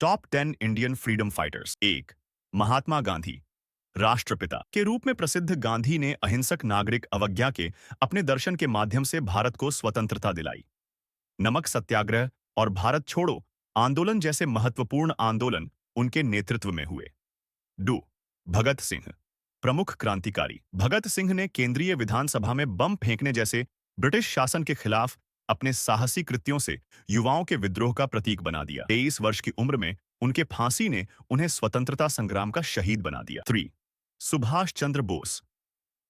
Top 10 Indian freedom fighters. 1 Mahatma Gandhi. राष्ट्रपिता के रूप में प्रसिद्ध गांधी ने अहिंसक नागरिक अवज्ञा के अपने दर्शन के माध्यम से भारत को स्वतंत्रता दिलाई। नमक सत्याग्रह और भारत छोड़ो आंदोलन जैसे महत्वपूर्ण आंदोलन उनके नेतृत्व में हुए। 2 भगत सिंह। प्रमुख क्रांतिकारी भगत सिंह ने केंद्रीय विधानसभा में बम फेंकने जैसे ब्रिटिश शासन के खिलाफ अपने साहसी कृत्यों से युवाओं के विद्रोह का प्रतीक बना दिया। 23 वर्ष की उम्र में उनके फांसी ने उन्हें स्वतंत्रता संग्राम का शहीद बना दिया। 3 सुभाष चंद्र बोस।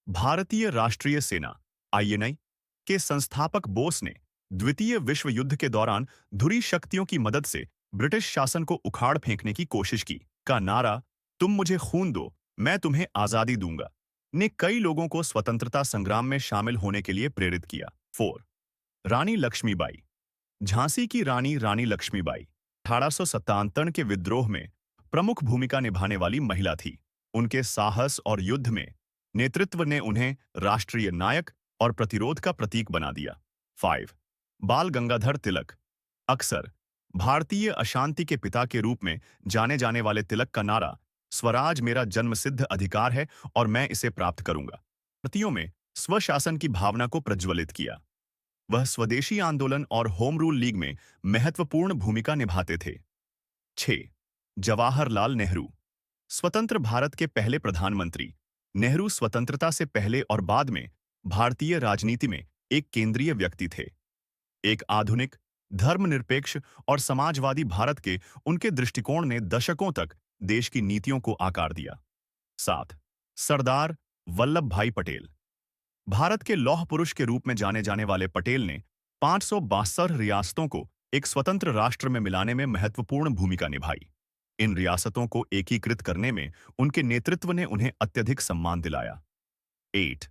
भारतीय राष्ट्रीय सेना आईएनए के संस्थापक बोस ने द्वितीय विश्व युद्ध के दौरान धुरी शक्तियों की मदद से ब्रिटिश शासन को उखाड़ फेंकने की कोशिश की। का नारा "तुम मुझे खून दो, मैं तुम्हें आजादी दूंगा" ने कई लोगों को स्वतंत्रता संग्राम में शामिल होने के लिए प्रेरित किया। 4 रानी लक्ष्मीबाई। झांसी की रानी रानी लक्ष्मीबाई 1857 के विद्रोह में प्रमुख भूमिका निभाने वाली महिला थी। उनके साहस और युद्ध में नेतृत्व ने उन्हें राष्ट्रीय नायक और प्रतिरोध का प्रतीक बना दिया। 5 बाल गंगाधर तिलक। अक्सर भारतीय अशांति के पिता के रूप में जाने जाने वाले तिलक का नारा "स्वराज मेरा जन्मसिद्ध अधिकार है और मैं इसे प्राप्त करूंगा" भारतीयों में स्वशासन की भावना को प्रज्वलित किया। वह स्वदेशी आंदोलन और होम रूल लीग में महत्वपूर्ण भूमिका निभाते थे। 6 जवाहरलाल नेहरू। स्वतंत्र भारत के पहले प्रधानमंत्री, नेहरू स्वतंत्रता से पहले और बाद में भारतीय राजनीति में एक केंद्रीय व्यक्ति थे। एक आधुनिक, धर्मनिरपेक्ष और समाजवादी भारत के उनके दृष्टिकोण ने दशकों तक देश की नीतियों को आकार दिया। 7 सरदार वल्लभ भाई पटेल। भारत के लौह पुरुष के रूप में जाने जाने वाले पटेल ने 562 रियासतों को एक स्वतंत्र राष्ट्र में मिलाने में महत्वपूर्ण भूमिका निभाई। इन रियासतों को एकीकृत करने में उनके नेतृत्व ने उन्हें अत्यधिक सम्मान दिलाया। 8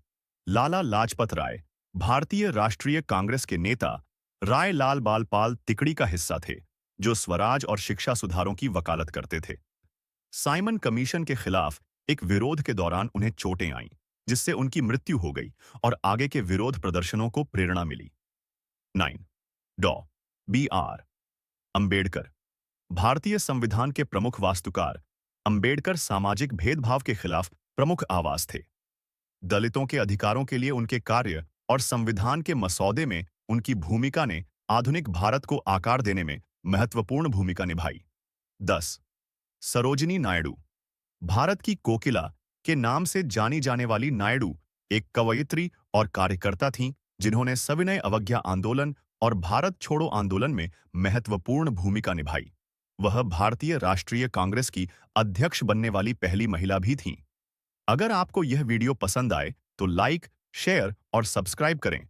लाला लाजपत राय। भारतीय राष्ट्रीय कांग्रेस के नेता राय लाल बालपाल तिकड़ी का हिस्सा थे, जो स्वराज और शिक्षा सुधारों की वकालत करते थे। साइमन कमीशन के खिलाफ एक विरोध के दौरान उन्हें चोटें आईं, जिससे उनकी मृत्यु हो गई और आगे के विरोध प्रदर्शनों को प्रेरणा मिली। 9 डॉ. बी.आर. अंबेडकर। भारतीय संविधान के प्रमुख वास्तुकार अंबेडकर सामाजिक भेदभाव के खिलाफ प्रमुख आवाज थे। दलितों के अधिकारों के लिए उनके कार्य और संविधान के मसौदे में उनकी भूमिका ने आधुनिक भारत को आकार देने में महत्वपूर्ण भूमिका निभाई। 10 सरोजिनी नायडू। भारत की कोकिला के नाम से जानी जाने वाली नायडू एक कवयित्री और कार्यकर्ता थीं, जिन्होंने सविनय अवज्ञा आंदोलन और भारत छोड़ो आंदोलन में महत्वपूर्ण भूमिका निभाई। वह भारतीय राष्ट्रीय कांग्रेस की अध्यक्ष बनने वाली पहली महिला भी थीं। अगर आपको यह वीडियो पसंद आए तो लाइक, शेयर और सब्सक्राइब करें